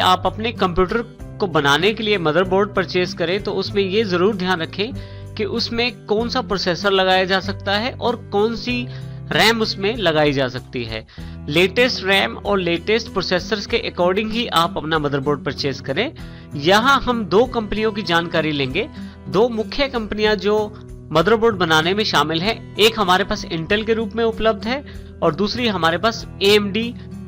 आप अपने कंप्यूटर को बनाने के लिए मदरबोर्ड परचेज करें तो उसमें ये जरूर ध्यान रखें कि उसमें कौन सा प्रोसेसर लगाया जा सकता है और कौन सी रैम उसमें लगाई जा सकती है। लेटेस्ट रैम और लेटेस्ट प्रोसेसर्स के अकॉर्डिंग ही आप अपना मदरबोर्ड परचेज करें। यहाँ हम दो कंपनियों की जानकारी लेंगे। दो मुख्य कंपनियां जो मदरबोर्ड बनाने में शामिल है, एक हमारे पास इंटेल के रूप में उपलब्ध है और दूसरी हमारे पास AMD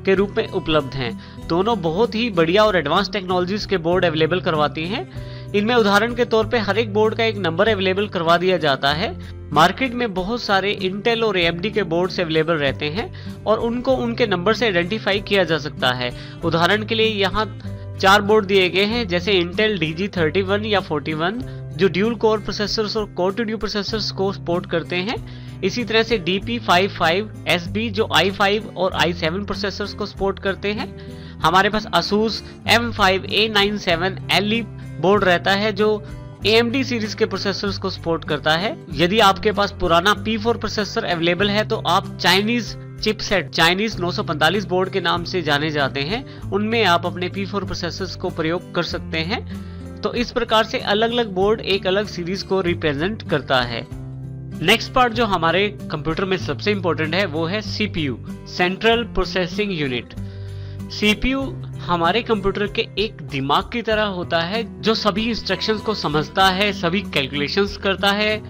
के रूप में उपलब्ध हैं। दोनों बहुत ही बढ़िया और एडवांस टेक्नोलॉजीज के बोर्ड अवेलेबल करवाती हैं। इनमें उदाहरण के तौर पे हर एक बोर्ड का एक नंबर अवेलेबल करवा दिया जाता है। मार्केट में बहुत सारे इंटेल और AMD के बोर्ड्स अवेलेबल रहते हैं और उनको उनके नंबर से आइडेंटिफाई किया जा सकता है। उदाहरण के लिए यहाँ 4 बोर्ड दिए गए हैं, जैसे इंटेल DG31 या 41 जो ड्यूल कोर प्रोसेसर्स और कोर टू ड्यू प्रोसेसर्स को सपोर्ट करते हैं। इसी तरह से DP55SB जो i5 और i7 प्रोसेसर्स को सपोर्ट करते हैं। हमारे पास ASUS M5A97LE बोर्ड रहता है जो AMD सीरीज के प्रोसेसर्स को सपोर्ट करता है। यदि आपके पास पुराना P4 प्रोसेसर अवेलेबल है तो आप चाइनीज चिपसेट, चाइनीज 945 बोर्ड के नाम से जाने जाते हैं, उनमें आप अपने P4 प्रोसेसर्स को प्रयोग कर सकते हैं। तो इस प्रकार से अलग अलग बोर्ड एक अलग सीरीज को रिप्रेजेंट करता है। नेक्स्ट पार्ट जो हमारे कंप्यूटर में सबसे इंपॉर्टेंट है वो है CPU, central processing unit. CPU हमारे कंप्यूटर के एक दिमाग की तरह होता है जो सभी इंस्ट्रक्शंस को समझता है, सभी कैलकुलेशंस करता है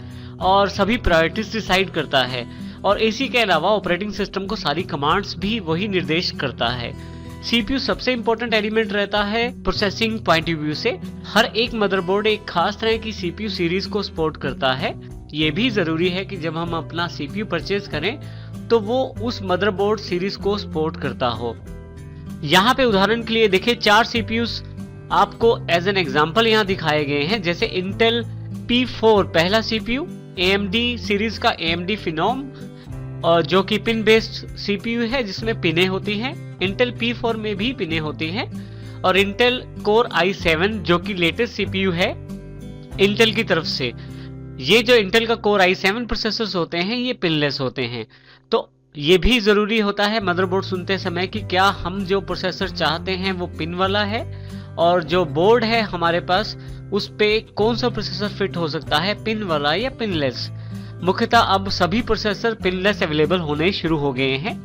और सभी प्रायोरिटीज डिसाइड करता है। और इसी के अलावा ऑपरेटिंग सिस्टम को सारी कमांड्स भी वही निर्देश करता है। CPU सबसे इंपॉर्टेंट एलिमेंट रहता है प्रोसेसिंग पॉइंट ऑफ व्यू से। हर एक मदरबोर्ड एक खास तरह की CPU सीरीज को सपोर्ट करता है। ये भी जरूरी है कि जब हम अपना CPU परचेज करें तो वो उस मदरबोर्ड सीरीज को सपोर्ट करता हो। यहाँ पे उदाहरण के लिए देखिए 4 CPUs आपको एज एन एग्जांपल यहाँ दिखाए गए हैं, जैसे इंटेल P4 पहला CPU, AMD सीरीज का AMD Phenom और जो कि पिन बेस्ड CPU है जिसमें पिनें होती हैं। इंटेल P4 में भी पिनें होती हैं और इंटेल Core i7 जो कि लेटेस्ट CPU है इंटेल की तरफ से। ये जो इंटेल का Core i7 प्रोसेसर्स होते हैं ये पिनलेस होते हैं। तो ये भी जरूरी होता है मदरबोर्ड सुनते समय कि क्या हम जो प्रोसेसर चाहते हैं वो पिन वाला है और जो बोर्ड है हमारे पास उस पे कौन सा प्रोसेसर फिट हो सकता है, पिन वाला या पिनलेस। मुख्यतः अब सभी प्रोसेसर पिनलेस अवेलेबल होने शुरू हो गए हैं।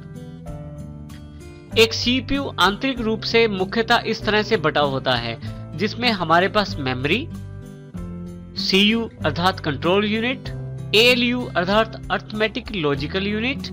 एक CPU आंतरिक रूप से मुख्यतः इस तरह से बटा होता है जिसमें हमारे पास मेमोरी, CU अर्थात कंट्रोल यूनिट, ALU अर्थात अर्थमेटिक लॉजिकल यूनिट,